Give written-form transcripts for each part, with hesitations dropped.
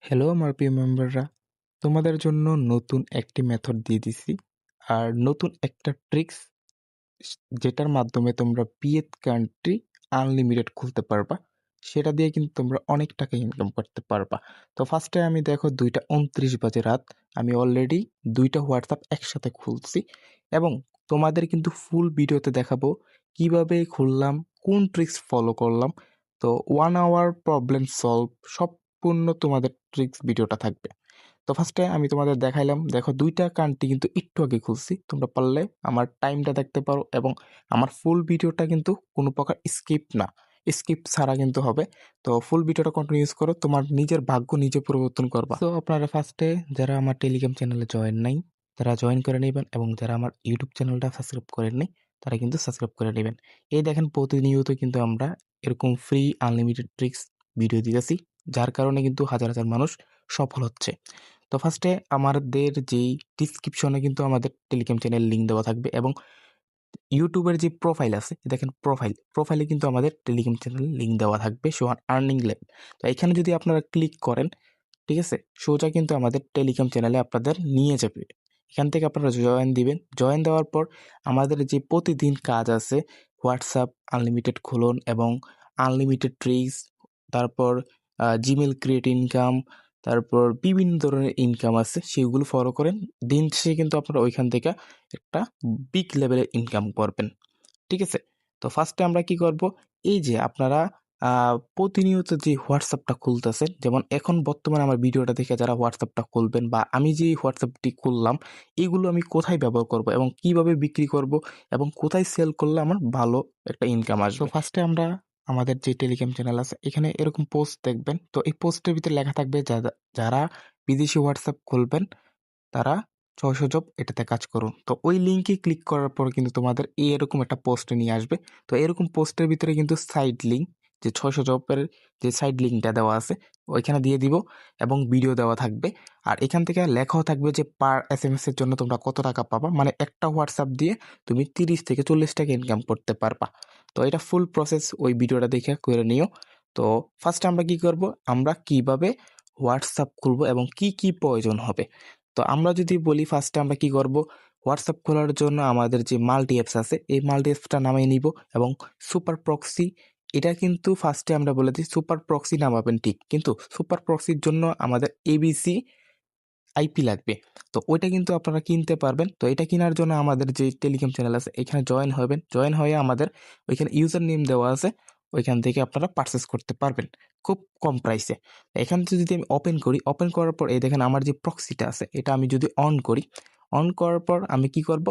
Hello আমার প্রিয় মেম্বাররা, তোমাদের জন্য নতুন একটি মেথড দিয়ে দিছি। আর নতুন একটা ট্রিক্স যেটার মাধ্যমে তোমরা পিএথ কান্ট্রি আনলিমিটেড খুলতে পারবা। সেটা দিয়ে কিন্তু তোমরা অনেক টাকা ইনকাম করতে পারবা। তো ফার্স্টে আমি দেখো 2:29 বাজে রাত, আমি অলরেডি 2টা হোয়াটসঅ্যাপ একসাথে খুলছি এবং তোমাদের কিন্তু ফুল ভিডিওতে দেখাবো কিভাবে খুললাম, কোন ট্রিক্স ফলো করলাম। তো 1 আওয়ার প্রবলেম সলভ সম্পূর্ণ তোমাদের ট্রিক্স ভিডিওটা থাকবে। তো ফার্স্টে আমি তোমাদের দেখাইলাম, দেখো 2টা কান্ট্রি কিন্তু একটু আগে খুলছি। তোমরা পারলে আমার টাইমটা দেখতে পারো এবং আমার ফুল ভিডিওটা কিন্তু কোনো প্রকার স্কিপ ছাড়া কিন্তু হবে। তো ফুল ভিডিওটা কন্টিনিউস করো, তোমার নিজের ভাগ্য নিজে পরিবর্তন করবা। তো আপনারা ফার্স্টে যারা আমার টেলিগ্রাম চ্যানেলে জয়েন নাই তারা জয়েন করে নেবেন এবং যারা আমার ইউটিউব চ্যানেলটা সাবস্ক্রাইব করেন নাই তারা কিন্তু সাবস্ক্রাইব করে নেবেন। এই দেখেন প্রতিনিয়ত কিন্তু আমরা এরকম ফ্রি আনলিমিটেড ট্রিক্স ভিডিও দিতেছি, যার কারণে কিন্তু হাজার হাজার মানুষ সফল হচ্ছে। তো ফার্স্টে আমাদের যেই ডিসক্রিপশনে কিন্তু আমাদের টেলিগ্রাম চ্যানেল লিঙ্ক দেওয়া থাকবে এবং ইউটিউবের যে প্রোফাইল আছে, দেখেন প্রোফাইলে কিন্তু আমাদের টেলিগ্রাম চ্যানেল লিঙ্ক দেওয়া থাকবে সোহান আর্নিং ল্যাব। তো এখানে যদি আপনারা ক্লিক করেন, ঠিক আছে, সোজা কিন্তু আমাদের টেলিগ্রাম চ্যানেলে আপনাদের নিয়ে যাবে। এখান থেকে আপনারা জয়েন দিবেন। জয়েন দেওয়ার পর আমাদের যে প্রতিদিন কাজ আছে, হোয়াটসঅ্যাপ আনলিমিটেড খুলুন এবং আনলিমিটেড ট্রিক্স, তারপর জিমেল ক্রিয়েট ইনকাম, তারপর বিভিন্ন ধরনের ইনকাম আছে, সেগুলো ফলো করেন। দিন শেষে কিন্তু আপনারা ওইখান থেকে একটা বিগ লেভেলের ইনকাম করবেন। ঠিক আছে? তো ফার্স্টে আমরা কি করব, এই যে আপনারা প্রতিনিয়ত যে হোয়াটসঅ্যাপটা খুলতেছেন, যেমন এখন বর্তমানে আমার ভিডিওটা দেখে যারা হোয়াটসঅ্যাপটা খুলবেন বা আমি যে হোয়াটসঅ্যাপটি খুললাম, এগুলো আমি কোথায় ব্যবহার করব এবং কিভাবে বিক্রি করব এবং কোথায় সেল করলে আমার ভালো একটা ইনকাম আসবে। তো ফার্স্টে আমরা আমাদের যে টেলিগ্রাম চ্যানেল আছে এখানে এরকম পোস্ট দেখবেন। তো এই পোস্টের ভিতরে লেখা থাকবে যারা বিদেশি হোয়াটসঅ্যাপ খুলবেন তারা ৬০০ জব এটাতে কাজ করুন। তো ওই লিঙ্কে ক্লিক করার পর কিন্তু তোমাদের এরকম একটা পোস্টে নিয়ে আসবে। তো এরকম পোস্টের ভিতরে কিন্তু সাইড লিঙ্ক, যে ৬০০ জবের যে সাইড লিঙ্কটা দেওয়া আছে ওইখানে দিয়ে দিব এবং ভিডিও দেওয়া থাকবে। আর এখান থেকে লেখাও থাকবে যে পার এসএমএস এর জন্য তোমরা কত টাকা পাবা, মানে একটা হোয়াটসঅ্যাপ দিয়ে তুমি 30 থেকে 40 টাকা ইনকাম করতে পারবা। তো এটা ফুল প্রসেস ওই ভিডিওটা দেখে করে নিও। তো ফার্স্ট আমরা কি করব, আমরা কিভাবে হোয়াটসঅ্যাপ খুলবো এবং কি কি প্রয়োজন হবে। তো আমরা যদি বলি ফার্স্টে আমরা কি করব, হোয়াটসঅ্যাপ খোলার জন্য আমাদের যে মাল্টি অ্যাপস আছে এই মাল্টি অ্যাপসটা নামিয়ে নিব এবং সুপার প্রক্সি, এটা কিন্তু ফার্স্টে আমরা বলে দিই সুপার প্রক্সি নামাবেন ঠিক, কিন্তু সুপার প্রক্সির জন্য আমাদের এবিসি আইপি লাগবে। তো ওইটা কিন্তু আপনারা কিনতে পারবেন। তো এটা কেনার জন্য আমাদের যে টেলিগ্রাম চ্যানেল আছে এখানে জয়েন হবেন। জয়েন হয়ে আমাদের ওইখানে ইউজার নেম দেওয়া আছে, ওইখান থেকে আপনারা পারচেস করতে পারবেন খুব কম প্রাইসে। এখান থেকে যদি আমি ওপেন করি, ওপেন করার পর এই দেখেন আমার যে প্রক্সিটা আছে এটা আমি যদি অন করি, অন করার পর আমি কি করব,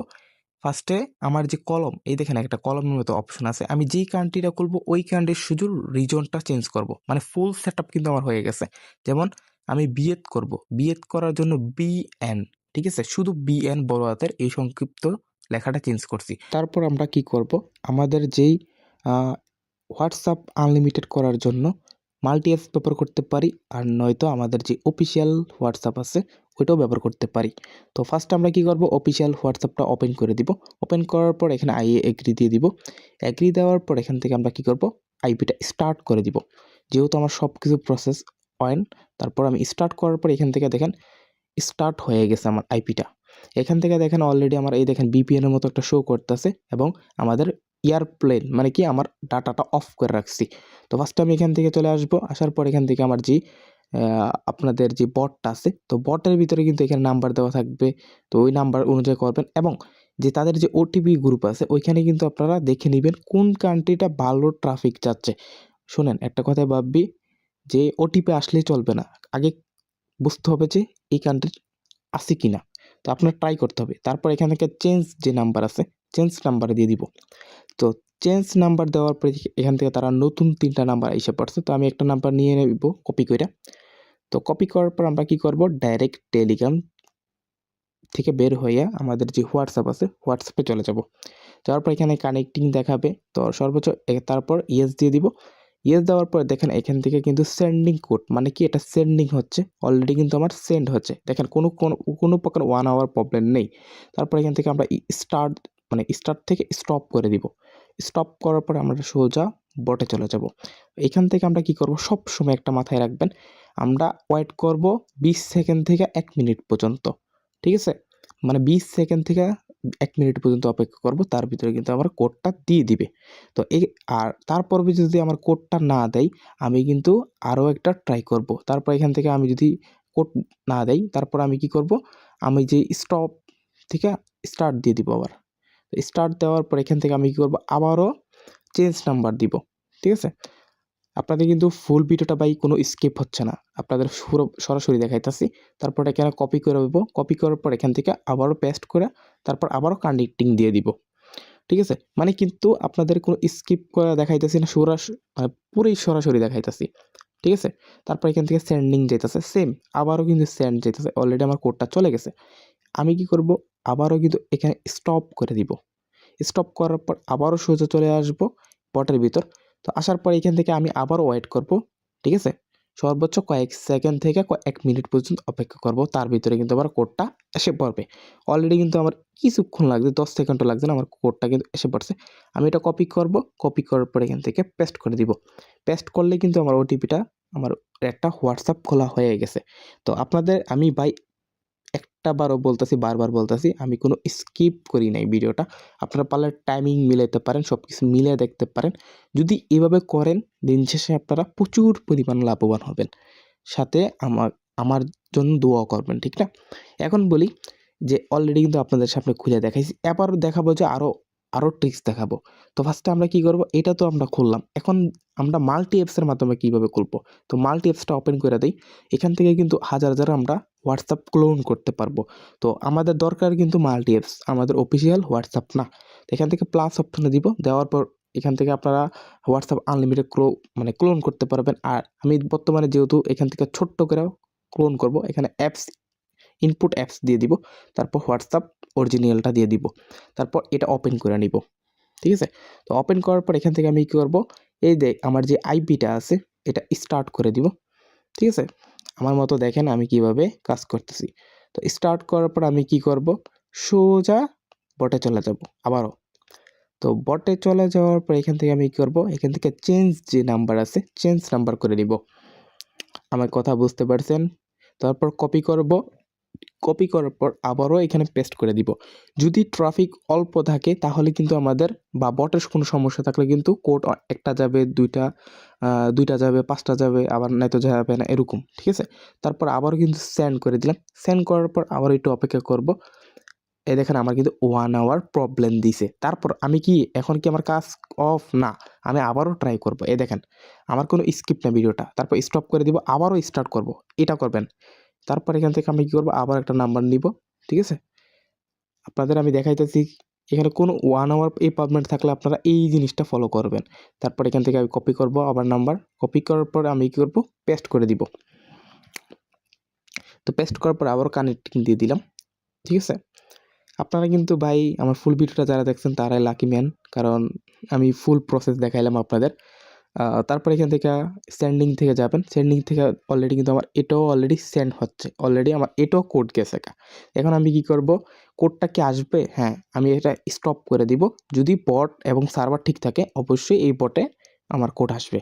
ফার্স্টে আমার যে কলম, এই দেখেন একটা কলমের মতো অপশন আছে, আমি যেই কান্ট্রিটা খুলবো ওই কান্ট্রির শুধু রিজনটা চেঞ্জ করব, মানে ফুল সেটআপ কিন্তু আমার হয়ে গেছে। যেমন আমি বিএড করব, বিএড করার জন্য বিএন, ঠিক আছে, শুধু বিএন বড় হাতের এই সংক্ষিপ্ত লেখাটা চেঞ্জ করছি। তারপর আমরা কি করব, আমাদের যেই হোয়াটসঅ্যাপ আনলিমিটেড করার জন্য মাল্টি অ্যাপস ব্যবহার করতে পারি, আর নয়তো আমাদের যে অফিসিয়াল হোয়াটসঅ্যাপ আছে ওইটাও ব্যবহার করতে পারি। তো ফার্স্ট আমরা কি করব, অফিসিয়াল হোয়াটসঅ্যাপটা ওপেন করে দিব। ওপেন করার পর এখানে এগ্রি দিয়ে দিব। এগ্রি দেওয়ার পর এখান থেকে আমরা কি করব, আইপিটা স্টার্ট করে দিব। যেহেতু আমার সব কিছু প্রসেস অন, তারপর আমি স্টার্ট করার পর এখান থেকে দেখেন স্টার্ট হয়ে গেছে আমার আইপিটা। এখান থেকে দেখেন অলরেডি আমার এই দেখেন বিপিএন এর মতো একটা শো করতেছে এবং আমাদের এয়ারপ্লেন মানে কি আমার ডাটাটা অফ করে রাখছি। তো ফার্স্ট আমি এখান থেকে চলে আসবো, আসার পর এখান থেকে আমার যে আপনাদের যে বটটা আছে, তো বটের ভিতরে কিন্তু এখানে নাম্বার দেওয়া থাকবে। তো ওই নাম্বার অনুযায়ী করবেন এবং যে তাদের যে ওটিপি গ্রুপ আছে ওইখানে কিন্তু আপনারা দেখে নেবেন কোন কান্ট্রিটা ভালো ট্রাফিক যাচ্ছে। শোনেন, একটা কথাই ভাববি যে ওটিপি আসলেই চলবে না, আগে বুঝতে হবে যে এই কান্ট্রির আছে কিনা। তো আপনার ট্রাই করতে হবে। তারপর এখান থেকে চেঞ্জ যে নাম্বার আছে, চেঞ্জ নাম্বারে দিয়ে দিব। তো চেঞ্জ নাম্বার দেওয়ার পরে এখান থেকে তারা নতুন 3টা নাম্বার এসে পড়ছে। তো আমি একটা নাম্বার নিয়ে নেব কপি কইরা। তো কপি করার পর আমরা কি করব, ডাইরেক্ট টেলিগ্রাম থেকে বের হইয়া আমাদের যে হোয়াটসঅ্যাপ আছে হোয়াটসঅ্যাপে চলে যাব। যাওয়ার পর এখানে কানেক্টিং দেখাবে, তো সর্বোচ্চ তারপর ইয়েস দিয়ে দিব। ইয়েস দেওয়ার পর দেখেন এখান থেকে কিন্তু সেন্ডিং কোড, মানে কি এটা সেন্ডিং হচ্ছে, অলরেডি কিন্তু আমার সেন্ড হচ্ছে। দেখেন কোনো প্রকার 1 আওয়ার প্রবলেম নেই। তারপর এখান থেকে আমরা স্টার্ট মানে স্টার্ট থেকে স্টপ করে দিব। স্টপ করার পর আমরা সোজা বটে চলে যাব। এখান থেকে আমরা কি করব, সব সময় একটা মাথায় রাখবেন, আমরা ওয়েট করব 20 সেকেন্ড থেকে 1 মিনিট পর্যন্ত, ঠিক আছে? মানে 20 সেকেন্ড থেকে 1 মিনিট পর্যন্ত অপেক্ষা করব, তার ভিতরে কিন্তু আমার কোডটা দিয়ে দিবে। তো আর তারপর যদি আমার কোডটা না দেয়, আমি কিন্তু আরও একটা ট্রাই করব। তারপর এখান থেকে আমি যদি কোড না দেয়, তারপর আমি কি করব, আমি যে স্টপ থেকে স্টার্ট দিয়ে দিব আবার। স্টার্ট দেওয়ার পর এখান থেকে আমি কি করব, আবারও চেঞ্জ নাম্বার দিব, ঠিক আছে? আপনাদের কিন্তু ফুল ভিডিওটা ভাই কোনো স্কিপ হচ্ছে না, আপনাদের সরাসরি দেখাইতেছি। তারপর এখানে কপি করে দেবো, কপি করার পর এখান থেকে আবারও পেস্ট করে তারপর আবারও কানেক্টিং দিয়ে দিব, ঠিক আছে? মানে কিন্তু আপনাদের কোনো স্কিপ করে দেখাইতেছি না, মানে পুরোই সরাসরি দেখাইতেছি, ঠিক আছে? তারপর এখান থেকে সেন্ডিং যেতেছে, সেম আবারও কিন্তু সেন্ড যেতেছে, অলরেডি আমার কোডটা চলে গেছে। আমি কি করব, আবারও কিন্তু এখানে স্টপ করে দিব। স্টপ করার পর আবারও সোজা চলে আসব বটের ভিতর। তো আসার পর এখান থেকে আমি আবারও ওয়েট করব, ঠিক আছে? সর্বোচ্চ কয়েক সেকেন্ড থেকে 1 মিনিট পর্যন্ত অপেক্ষা করব, তার ভিতরে কিন্তু আমার কোডটা এসে পড়বে। অলরেডি কিন্তু আমার কিছুক্ষণ লাগছে, 10 সেকেন্ডও লাগছে না, আমার কোডটা কিন্তু এসে পড়ছে। আমি এটা কপি করব, কপি করার পর এখান থেকে পেস্ট করে দিব। পেস্ট করলে কিন্তু আমার ওটিপিটা, আমার একটা হোয়াটসঅ্যাপ খোলা হয়ে গেছে। তো আপনাদের আমি ভাই একটা বারও বলতেছি, বারবার বলতেছি, আমি কোনো স্কিপ করি নাই ভিডিওটা। আপনারা পারলে টাইমিং মিলাইতে পারেন, সব কিছু মিলিয়ে দেখতে পারেন। যদি এভাবে করেন, দিন শেষে আপনারা প্রচুর পরিমাণ লাভবান হবেন। সাথে আমার জন্য দোয়াও করবেন, ঠিক না? এখন বলি যে অলরেডি কিন্তু আপনাদের সামনে খুলে দেখাইছি। এবার দেখাবো যে আরও ট্রিক্স দেখাবো। তো ফার্স্টে আমরা কি করব? এটা তো আমরা খুললাম। এখন আমরা মাল্টি অ্যাপসের মাধ্যমে কিভাবে খুলবো? তো মাল্টি অ্যাপসটা ওপেন করে দেই। এখান থেকে কিন্তু হাজার আমরা হোয়াটসঅ্যাপ ক্লোন করতে পারবো। তো আমাদের দরকার কিন্তু মাল্টি অ্যাপস, আমাদের অফিসিয়াল হোয়াটসঅ্যাপ না। তো এখান থেকে প্লাস অপশনে দিব। দেওয়ার পর এখান থেকে আপনারা হোয়াটসঅ্যাপ আনলিমিটেড মানে ক্লোন করতে পারবেন। আর আমি বর্তমানে যেহেতু এখান থেকে ছোট্ট করেও ক্লোন করব, এখানে ইনপুট অ্যাপস দিয়ে দিব। তারপর হোয়াটসঅ্যাপ অরিজিনালটা দিয়ে দিব। তারপর এটা ওপেন করে নিব, ঠিক আছে? তো ওপেন করার পর এখান থেকে আমি কী করব, এই যে আমার যে আইপিটা আছে এটা স্টার্ট করে দিব, ঠিক আছে? আমার মতো দেখেন আমি কিভাবে কাজ করতেছি। তো স্টার্ট করার পর আমি কি করব, সোজা বটে চলে যাব আবারও। তো বটে চলে যাওয়ার পর এখান থেকে আমি কী করব, এখান থেকে চেঞ্জ যে নাম্বার আছে চেঞ্জ নাম্বার করে দিব। আমার কথা বুঝতে পারছেন? তারপর কপি করব, কপি করার পর আবারও এখানে পেস্ট করে দিব। যদি ট্রাফিক অল্প থাকে তাহলে কিন্তু আমাদের, বা বটের কোনো সমস্যা থাকলে কিন্তু কোড একটা যাবে, দুইটা যাবে, 5টা যাবে, আবার নয়তো যাবে না, এরকম, ঠিক আছে? তারপর আবারও কিন্তু সেন্ড করে দিলাম। সেন্ড করার পর আবার একটু অপেক্ষা করব। এই দেখেন আমার কিন্তু 1 আওয়ার প্রবলেম দিছে। তারপর আমি কি এখন কি আমার কাজ অফ? না, আমি আবারও ট্রাই করব। এই দেখেন আমার কোনো স্কিপ না ভিডিওটা। তারপর স্টপ করে দিব, আবারও স্টার্ট করব। এটা করবেন। তারপর এখান থেকে আমি কি করব, আবার একটা নাম্বার নিব, ঠিক আছে? আপনাদের আমি দেখাইতেছি, এখানে কোনো 1 আওয়ার এই প্রবলেম থাকলে আপনারা এই জিনিসটা ফলো করবেন। তারপর এখান থেকে আমি কপি করব আবার নাম্বার, কপি করার পর আমি কি করব, পেস্ট করে দিব। তো পেস্ট করার পর আবারও কানেক্টিং দিয়ে দিলাম, ঠিক আছে? আপনারা কিন্তু ভাই আমার ফুল ভিডিওটা যারা দেখছেন তারাই লাকি ম্যান, কারণ আমি ফুল প্রসেস দেখাইলাম আপনাদের। তারপর এখান থেকে সেন্ডিং থেকে যাবেন, সেন্ডিং থেকে অলরেডি কিন্তু আমার এটাও অলরেডি সেন্ড হচ্ছে, অলরেডি আমার এটাও কোড গেছে। এখন আমি কি করব, কোডটা কি আসবে? হ্যাঁ, আমি এটা স্টপ করে দিব। যদি বট এবং সার্ভার ঠিক থাকে অবশ্যই এই বটে আমার কোড আসবে।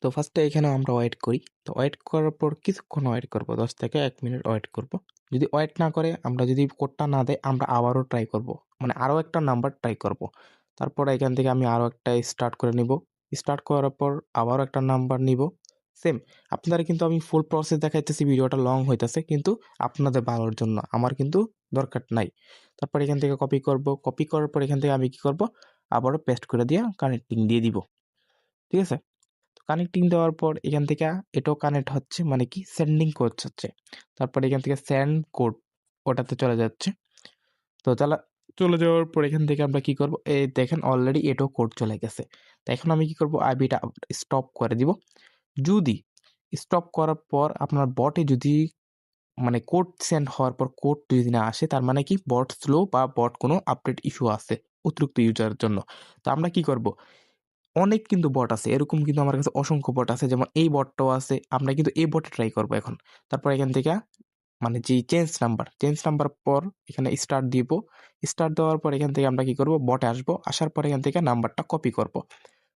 তো ফার্স্টে এখানে আমরা ওয়েট করি। তো ওয়েট করার পর কিছুক্ষণ ওয়েট করব, 10 থেকে 1 মিনিট ওয়েট করব। যদি ওয়েট না করে, আমরা যদি কোডটা না দেয়, আমরা আবারও ট্রাই করব। মানে আরও একটা নাম্বার ট্রাই করব। তারপর এখান থেকে আমি আরও একটা স্টার্ট করে নিব। স্টার্ট করার পর আবারও একটা নাম্বার নিব। সেম আপনারা কিন্তু আমি ফুল প্রসেস দেখাইতেছি, ভিডিওটা লং হইতেছে কিন্তু আপনাদের ভালোর জন্য, আমার কিন্তু দরকার নাই। তারপর এখান থেকে কপি করব, কপি করার পর এখান থেকে আমি কি করব, আবারও পেস্ট করে দিয়ে কানেক্টিং দিয়ে দিব, ঠিক আছে? কানেক্টিং দেওয়ার পর এখান থেকে এটাও কানেক্ট হচ্ছে, মানে কি সেন্ডিং কোড হচ্ছে। তারপর এখান থেকে সেন্ড কোড ওটাতে চলে যাচ্ছে। তো চলে যাওয়ার পর এখান থেকে আমরা কি করব, এই দেখেন অলরেডি এটাও কোড চলে গেছে। তো এখন আমি কি করব, আইবিটা স্টপ করে দিব। যদি স্টপ করার পর আপনার বটে যদি, মানে কোড সেন্ড হওয়ার পর কোড যদি না আসে, তার মানে কি বট স্লো বা বট কোনো আপডেট ইস্যু আছে অতিরিক্ত ইউজারের জন্য। তো আমরা কি করব, অনেক কিন্তু বট আছে। এরকম কিন্তু আমার কাছে অসংখ্য বট আছে। যেমন এই বটটাও আছে। আমরা কিন্তু এই বটে ট্রাই করব এখন। তারপর এখান থেকে মানে যেই চেঞ্জ নাম্বার পর এখানে স্টার্ট দিব। স্টার্ট দেওয়ার পর এখান থেকে আমরা কি করব, বটে আসবো। আসার পর এখান থেকে নাম্বারটা কপি করব।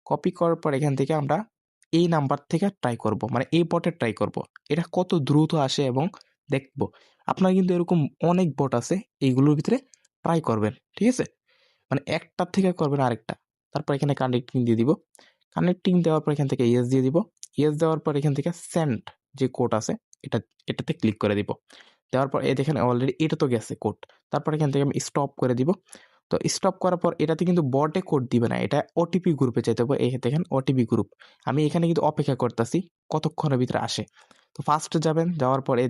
কপি করার পর এখান থেকে আমরা এই নাম্বার থেকে ট্রাই করব, মানে এই বটে ট্রাই করব। এটা কত দ্রুত আসে এবং দেখব। আপনার কিন্তু এরকম অনেক বট আছে, এইগুলোর ভিতরে ট্রাই করবেন, ঠিক আছে? মানে একটার থেকে করবেন আরেকটা। তারপর এখানে কানেক্টিং দিয়ে দিব। কানেক্টিং দেওয়ার পর এখান থেকে ইয়েস দিয়ে দিব। ইয়েস দেওয়ার পর এখান থেকে সেন্ড যে কোড আছে এটা, এটাতে ক্লিক করে দিব। দেওয়ার পর দেখেন অলরেডি এটা তো গেছে কোড। তারপর এখান থেকে আমি স্টপ করে দিব। তো স্টপ করার পর এটাতে কিন্তু বটে কোড দিবে না, এটা ওটিপি গ্রুপে চাইতে হবে। এই দেখেন ওটিপি গ্রুপ। আমি এখানে কিন্তু অপেক্ষা করতেছি কতক্ষণের ভিতরে আসে। তো ফার্স্টে যাবেন, যাওয়ার পর এই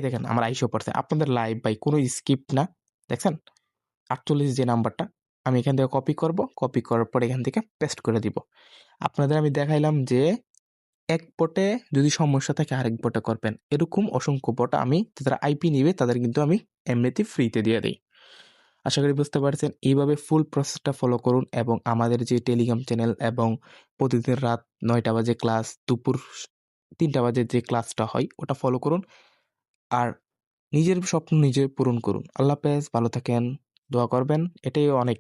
দেখেন আমার আইসো পড়ছে। আপনাদের লাইভ ভাই, কোনো স্কিপ না। দেখছেন 48 যে নাম্বারটা, আমি এখান থেকে কপি করব। কপি করার পর এখান থেকে পেস্ট করে দিব। আপনাদের আমি দেখাইলাম যে এক বটে যদি সমস্যা থাকে আরেক বটে করবেন। এরকম অসংখ্য বট আমি, যারা আইপি নিবে তাদের কিন্তু আমি এমনিতেই ফ্রিতে দিয়ে দিই। আশা করি বুঝতে পারছেন। এইভাবে ফুল প্রসেসটা ফলো করুন এবং আমাদের যে টেলিগ্রাম চ্যানেল এবং প্রতিদিন রাত ৯টা বাজে ক্লাস, দুপুর ৩টা বাজে যে ক্লাসটা হয় ওটা ফলো করুন। আর নিজের স্বপ্ন নিজে পূরণ করুন। আল্লাহ হাফেজ, ভালো থাকেন, দোয়া করবেন। এটাই অনেক।